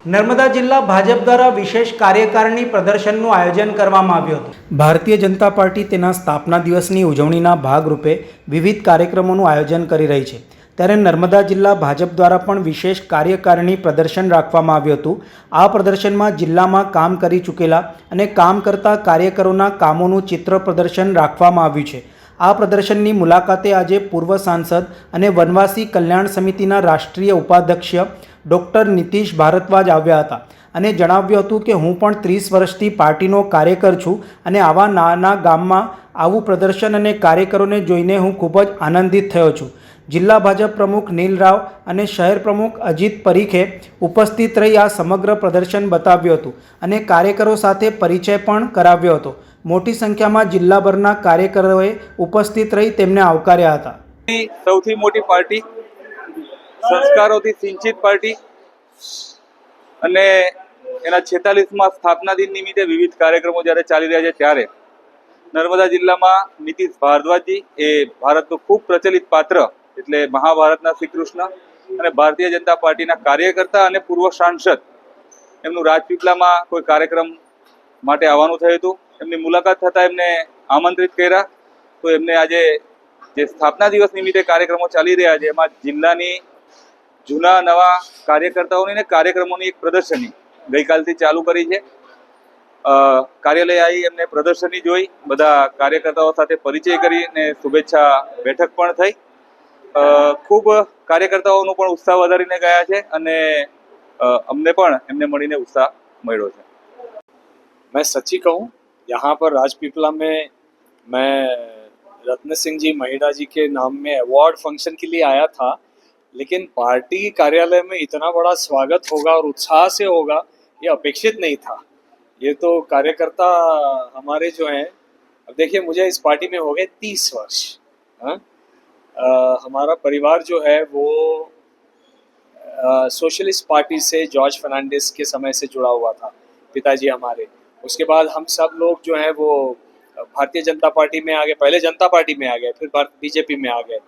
નર્મદા જિલ્લા ભાજપ દ્વારા વિશેષ કાર્યકારિણી પ્રદર્શનનું આયોજન કરવામાં આવ્યું હતું। ભારતીય જનતા પાર્ટી તેના સ્થાપના દિવસની ઉજવણીના ભાગરૂપે વિવિધ કાર્યક્રમોનું આયોજન કરી રહી છે, ત્યારે નર્મદા જિલ્લા ભાજપ દ્વારા પણ વિશેષ કાર્યકારિણી પ્રદર્શન રાખવામાં આવ્યું હતું। આ પ્રદર્શનમાં જિલ્લામાં કામ કરી ચૂકેલા અને કામ કરતા કાર્યકરોના કામોનું ચિત્ર પ્રદર્શન રાખવામાં આવ્યું છે। આ પ્રદર્શનની મુલાકાતે આજે પૂર્વ સાંસદ અને વનવાસી કલ્યાણ સમિતિના રાષ્ટ્રીય ઉપાધ્યક્ષ ડૉક્ટર નીતિશ ભારદ્વાજ આવ્યા હતા અને જણાવ્યું હતું કે હું પણ 30 વર્ષથી પાર્ટીનો કાર્યકર છું અને આવા નાના ગામમાં આવું પ્રદર્શન અને કાર્યકરોને જોઈને હું ખૂબ જ આનંદિત થયો છું। જિલ્લા ભાજપ પ્રમુખ નીલ રાવ અને શહેર પ્રમુખ અજીત પરીખે ઉપસ્થિત રહી આ સમગ્ર પ્રદર્શન બતાવ્યું હતું અને કાર્યકરો સાથે પરિચય પણ કરાવ્યો હતો। મોટી સંખ્યામાં જિલ્લાભરના કાર્યકરોએ ઉપસ્થિત રહી તેમને આવકાર્યા હતા। સૌથી મોટી પાર્ટી, સંસ્કારોથી સિંચિત પાર્ટી અને એના 46માં સ્થાપના દિન નિમિત્તે વિવિધ કાર્યક્રમો જ્યારે ચાલી રહ્યા છે, ત્યારે નર્મદા જિલ્લામાં નીતિશ ભારદ્વાજજી એ ભારતનું ખૂબ પ્રચલિત પાત્ર એટલે મહાભારતના શ્રી કૃષ્ણ અને ભારતીય જનતા પાર્ટીના કાર્યકર્તા અને પૂર્વ સાંસદ, એમનું રાજપીપળામાં કોઈ કાર્યક્રમ માટે આવવાનું થયું હતું। એમની મુલાકાત થતાં એમને આમંત્રિત કર્યા, તો એમને આજે જે સ્થાપના દિવસ નિમિત્તે કાર્યક્રમો ચાલી રહ્યા છે એમાં જિલ્લાની જૂના નવા કાર્યકર્તાઓની ને કાર્યક્રમોની એક પ્રદર્શની ગઈકાલથી ચાલુ કરી છે। કાર્યાલય આવી એમને પ્રદર્શની જોઈ, બધા કાર્યકર્તાઓ સાથે પરિચય કરીને શુભેચ્છા બેઠક પણ થઈ। ખૂબ કાર્યકર્તાઓનો પણ ઉત્સાહ વધારીને ગયા છે અને અમને પણ એમને મળીને ઉત્સાહ મળ્યો છે। मैं सच्ची कहूँ, यहाँ पर राजपीपला में मैं रत्न सिंह जी महिड़ा जी के नाम में अवार्ड फंक्शन के लिए आया था, लेकिन पार्टी कार्यालय में इतना बड़ा स्वागत होगा और उत्साह से होगा ये अपेक्षित नहीं था। ये तो कार्यकर्ता हमारे जो हैं, अब देखिए मुझे इस पार्टी में हो गए 30 वर्ष। हाँ, हमारा परिवार जो है वो सोशलिस्ट पार्टी से जॉर्ज फर्नांडिस के समय से जुड़ा हुआ था, पिताजी हमारे। उसके बाद हम सब लोग जो हैं वो भारतीय जनता पार्टी में आ गए, पहले जनता पार्टी में आ गए, फिर बीजेपी में आ गए,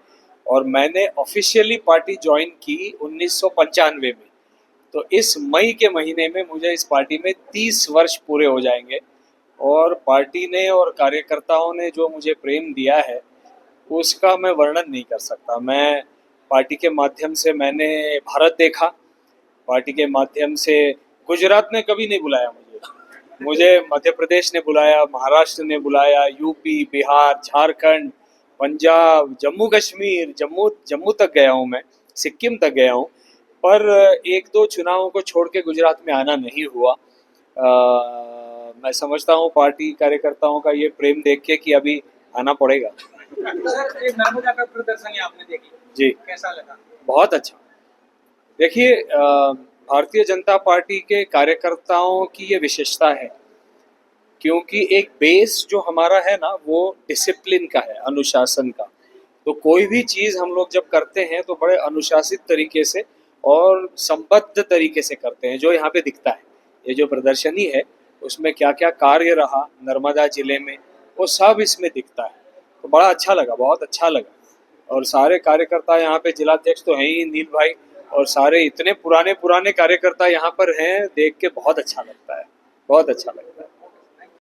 और मैंने ऑफिशियली पार्टी ज्वाइन की 1995 में। तो इस मई के महीने में मुझे इस पार्टी में 30 वर्ष पूरे हो जाएंगे, और पार्टी ने और कार्यकर्ताओं ने जो मुझे प्रेम दिया है उसका मैं वर्णन नहीं कर सकता। मैं पार्टी के माध्यम से मैंने भारत देखा, पार्टी के माध्यम से गुजरात ने कभी नहीं बुलाया मुझे मध्य प्रदेश ने बुलाया, महाराष्ट्र ने बुलाया, यूपी, बिहार, झारखंड, पंजाब, जम्मू कश्मीर, जम्मू तक गया हूँ मैं, सिक्किम तक गया हूँ, पर एक दो चुनावों को छोड़ के गुजरात में आना नहीं हुआ। मैं समझता हूँ पार्टी कार्यकर्ताओं का ये प्रेम देख के कि अभी आना पड़ेगा। सर, एक नर्मदा का प्रदर्शन आपने देखी जी, कैसा लगा? बहुत अच्छा। देखिए, भारतीय जनता पार्टी के कार्यकर्ताओं की ये विशेषता है, क्योंकि एक बेस जो हमारा है ना वो डिसिप्लिन का है, अनुशासन का। तो कोई भी चीज़ हम लोग जब करते हैं तो बड़े अनुशासित तरीके से और संबद्ध तरीके से करते हैं, जो यहाँ पे दिखता है। ये जो प्रदर्शनी है उसमें क्या क्या कार्य रहा नर्मदा जिले में वो सब इसमें दिखता है। तो बड़ा अच्छा लगा, बहुत अच्छा लगा। और सारे कार्यकर्ता यहाँ पे, जिलाध्यक्ष तो हैं ही नील भाई, और सारे इतने पुराने कार्यकर्ता यहाँ पर हैं, देख के बहुत अच्छा लगता है, बहुत अच्छा लगता है।